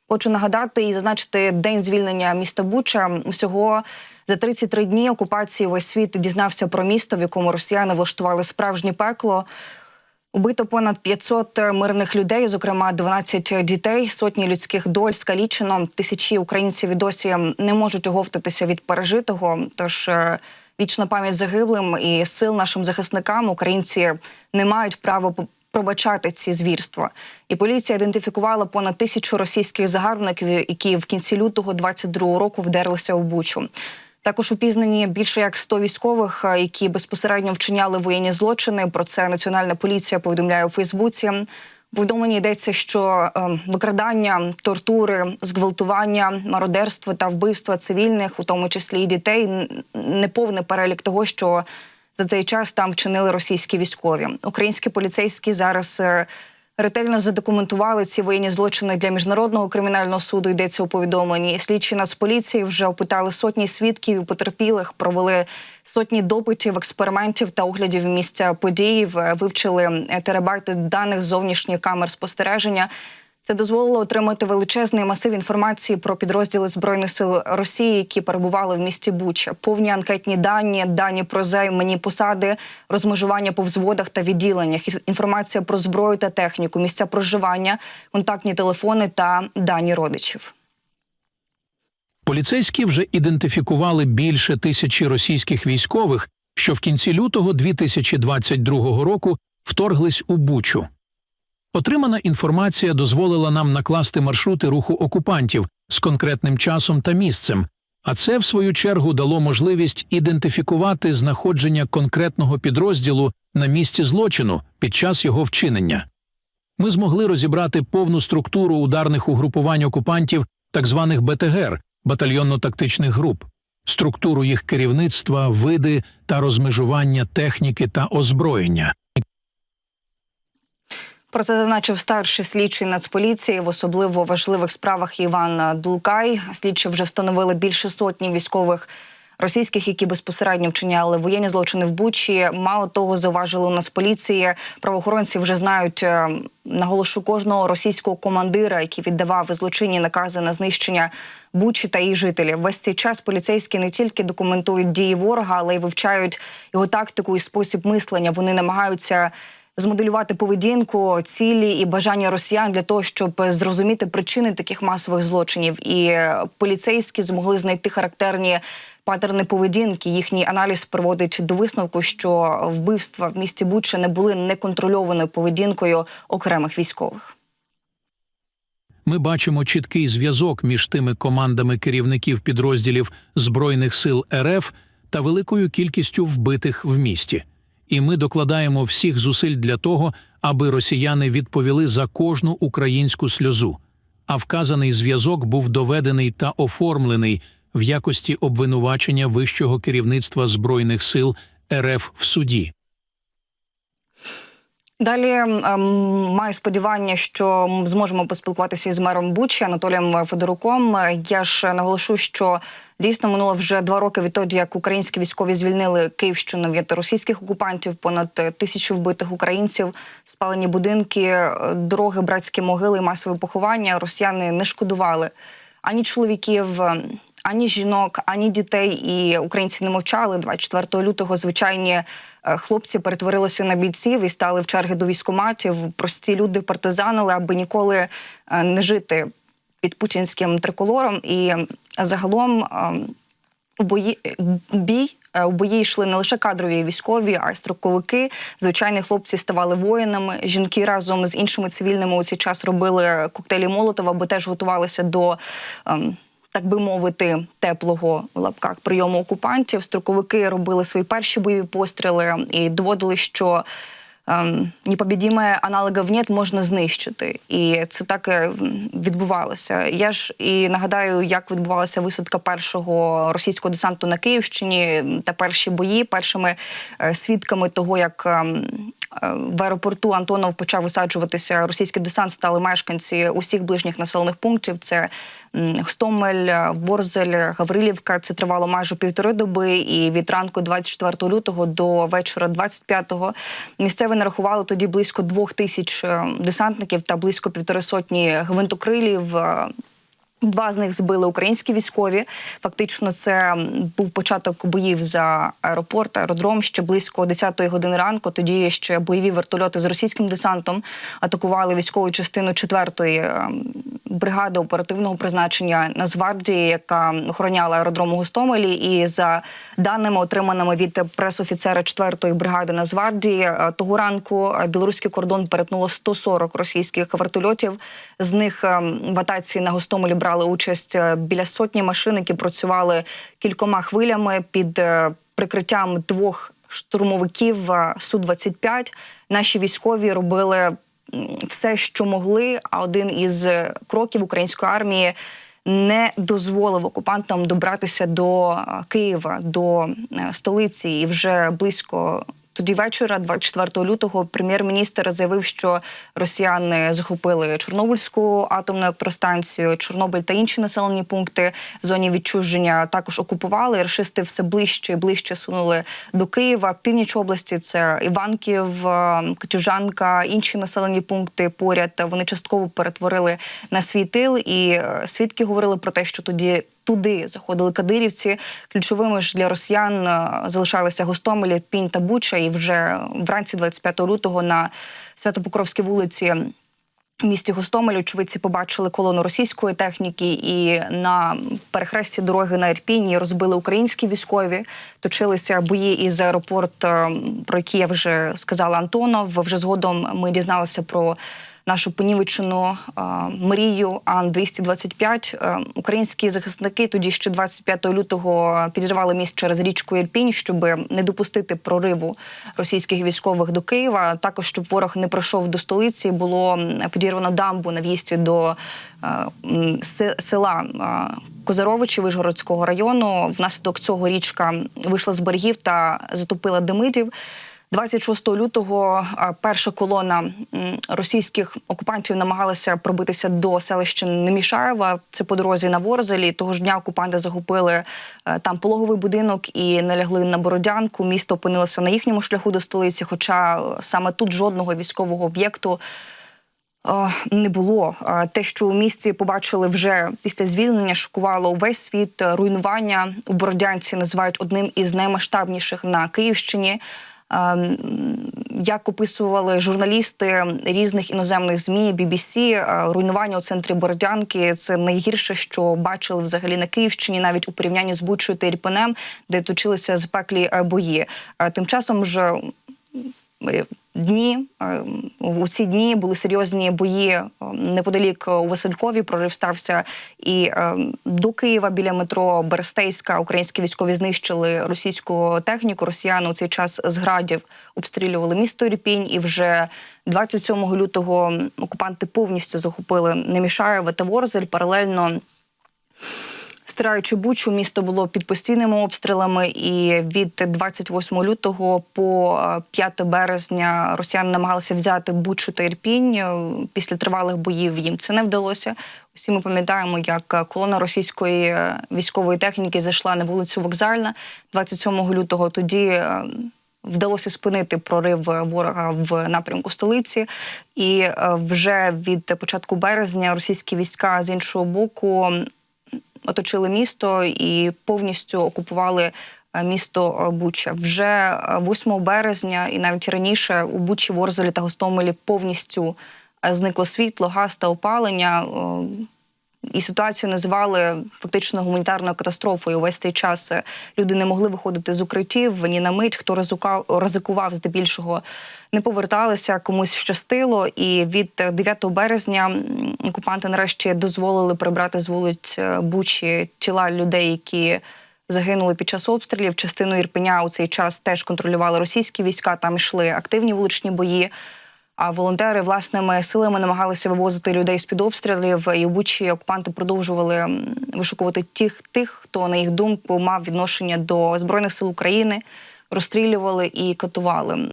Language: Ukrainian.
Хочу нагадати і зазначити день звільнення міста Буча. Усього за 33 дні окупації весь світ дізнався про місто, в якому росіяни влаштували справжнє пекло. Убито понад 500 мирних людей, зокрема 12 дітей, сотні людських доль скалічено. Тисячі українців і досі не можуть оговтатися від пережитого. Тож вічна пам'ять загиблим і сил нашим захисникам. Українці не мають права пробачати ці звірства. І поліція ідентифікувала понад 1000 російських загарбників, які в кінці лютого 22-го року вдерлися в Бучу. Також упізнані більше як 100 військових, які безпосередньо вчиняли воєнні злочини. Про це Національна поліція повідомляє у Фейсбуці. У повідомленні йдеться, що викрадання, тортури, зґвалтування, мародерство та вбивства цивільних, у тому числі і дітей, неповний перелік того, що за цей час там вчинили російські військові. Українські поліцейські зараз ретельно задокументували ці воєнні злочини для Міжнародного кримінального суду, йдеться у повідомленні. Слідчі Нацполіції вже опитали сотні свідків і потерпілих, провели сотні допитів, експериментів та оглядів місця події, вивчили терабайти даних зовнішніх камер спостереження. Це дозволило отримати величезний масив інформації про підрозділи Збройних сил Росії, які перебували в місті Буча. Повні анкетні дані, дані про займані посади, розмежування по взводах та відділеннях, інформація про зброю та техніку, місця проживання, контактні телефони та дані родичів. Поліцейські вже ідентифікували більше 1000 російських військових, що в кінці лютого 2022 року вторглись у Бучу. Отримана інформація дозволила нам накласти маршрути руху окупантів з конкретним часом та місцем, а це, в свою чергу, дало можливість ідентифікувати знаходження конкретного підрозділу на місці злочину під час його вчинення. Ми змогли розібрати повну структуру ударних угрупувань окупантів, так званих БТГР – батальйонно-тактичних груп, структуру їх керівництва, види та розмежування техніки та озброєння. Про це зазначив старший слідчий Нацполіції в особливо важливих справах Іван Дулкай. Слідчі вже встановили більше сотні військових російських, які безпосередньо вчиняли воєнні злочини в Бучі. Мало того, зауважили у Нацполіції, правоохоронці вже знають, наголошу, кожного російського командира, який віддавав злочинні накази на знищення Бучі та її жителів. Весь цей час поліцейські не тільки документують дії ворога, але й вивчають його тактику і спосіб мислення. Вони намагаються змоделювати поведінку, цілі і бажання росіян для того, щоб зрозуміти причини таких масових злочинів. І поліцейські змогли знайти характерні паттерни поведінки. Їхній аналіз приводить до висновку, що вбивства в місті Буча не були неконтрольованою поведінкою окремих військових. Ми бачимо чіткий зв'язок між тими командами керівників підрозділів Збройних сил РФ та великою кількістю вбитих в місті. І ми докладаємо всіх зусиль для того, аби росіяни відповіли за кожну українську сльозу. А вказаний зв'язок був доведений та оформлений в якості обвинувачення вищого керівництва Збройних сил РФ в суді. Далі маю сподівання, що зможемо поспілкуватися із мером Бучі Анатолієм Федоруком. Я ж наголошу, що дійсно минуло вже 2 роки відтоді, як українські військові звільнили Київщину від російських окупантів, понад 1000 вбитих українців, спалені будинки, дороги, братські могили, масові поховання. Росіяни не шкодували ані чоловіків, ані жінок, ані дітей, і українці не мовчали. 24 лютого звичайні хлопці перетворилися на бійців і стали в черги до військкоматів. Прості люди партизанили, аби ніколи не під путінським триколором. І загалом у бої йшли не лише кадрові військові, а й строковики. Звичайні хлопці ставали воїнами. Жінки разом з іншими цивільними у цей час робили коктейлі Молотова, бо теж готувалися до, так би мовити, теплого, в лапках, прийому окупантів. Строковики робили свої перші бойові постріли і доводили, що непобідіме аналогів нет, можна знищити. І це так відбувалося. Я ж і нагадаю, як відбувалася висадка першого російського десанту на Київщині та перші бої. Першими свідками того, як в аеропорту Антонов почав висаджуватися російський десант, стали мешканці усіх ближніх населених пунктів. Це Гостомель, Ворзель, Гаврилівка. Це тривало майже 1,5 доби. І від ранку 24 лютого до вечора 25-го місцеві нарахували тоді близько 2000 десантників та близько 150 гвинтокрилів. 2 з них збили українські військові. Фактично, це був початок боїв за аеродром. Ще близько 10-ї години ранку. Тоді ще бойові вертольоти з російським десантом атакували військову частину 4-ї бригади оперативного призначення Нацгвардії, яка охороняла аеродром у Гостомелі. І за даними, отриманими від пресофіцера 4-ї бригади Нацгвардії, того ранку білоруський кордон перетнуло 140 російських вертольотів. З них в атаці на Гостомелі брали участь біля сотні машин, які працювали кількома хвилями під прикриттям 2 штурмовиків Су-25. Наші військові робили все, що могли, а один із кроків української армії не дозволив окупантам добратися до Києва, до столиці. І вже близько тоді вечора, 24 лютого, прем'єр-міністр заявив, що росіяни захопили Чорнобильську атомну електростанцію, Чорнобиль та інші населені пункти в зоні відчуження також окупували. Рашисти все ближче і ближче сунули до Києва. Північ області – це Іванків, Катюжанка, інші населені пункти поряд. Вони частково перетворили на свій тил. І свідки говорили про те, що туди заходили кадирівці. Ключовими ж для росіян залишалися Гостомель, Ірпінь та Буча. І вже вранці 25 лютого на Свято-Покровській вулиці в місті Гостомель очевидці побачили колону російської техніки, і на перехресті дороги на Ірпінь розбили українські військові. Точилися бої із аеропорту, про які я вже сказала, Антонов. Вже згодом ми дізналися про нашу понівечену мрію Ан-225. Українські захисники тоді ще 25 лютого підірвали міст через річку Ірпінь, щоб не допустити прориву російських військових до Києва. Також, щоб ворог не пройшов до столиці, було підірвано дамбу на в'їзді до села Козаровичі Вишгородського району. Внаслідок цього річка вийшла з берегів та затопила Демидів. 26 лютого перша колона російських окупантів намагалася пробитися до селища Немішаєва. Це по дорозі на Ворзелі. Того ж дня окупанти захопили там пологовий будинок і налягли на Бородянку. Місто опинилося на їхньому шляху до столиці, хоча саме тут жодного військового об'єкту не було. Те, що у місті побачили вже після звільнення, шокувало увесь світ. Руйнування у Бородянці називають одним із наймасштабніших на Київщині. Як описували журналісти різних іноземних ЗМІ, BBC, руйнування у центрі Бородянки – це найгірше, що бачили взагалі на Київщині, навіть у порівнянні з Бучою та Ірпенем, де точилися запеклі бої. Тим часом ж у ці дні були серйозні бої неподалік у Василькові. Прорив стався і до Києва біля метро Берестейська. Українські військові знищили російську техніку. Росіяни у цей час з градів обстрілювали місто Ірпінь. І вже 27 лютого окупанти повністю захопили Немішаєве та Ворзель. Паралельно, стираючи Бучу, місто було під постійними обстрілами, і від 28 лютого по 5 березня росіяни намагалися взяти Бучу та Ірпінь. Після тривалих боїв їм це не вдалося. Усі ми пам'ятаємо, як колона російської військової техніки зайшла на вулицю Вокзальна 27 лютого. Тоді вдалося спинити прорив ворога в напрямку столиці. І вже від початку березня російські війська з іншого боку оточили місто і повністю окупували місто Буча. Вже 8 березня і навіть раніше у Бучі, Ворзелі та Гостомелі повністю зникло світло, газ та опалення. І ситуацію називали фактично гуманітарною катастрофою. Увесь цей час люди не могли виходити з укриттів ні на мить. Хто ризикував, здебільшого не поверталися, комусь щастило. І від 9 березня окупанти нарешті дозволили прибрати з вулиць Бучі тіла людей, які загинули під час обстрілів. Частину Ірпеня у цей час теж контролювали російські війська, там йшли активні вуличні бої. А волонтери власними силами намагалися вивозити людей з-під обстрілів. І у Бучі окупанти продовжували вишукувати тих, хто, на їх думку, мав відношення до Збройних сил України, розстрілювали і катували.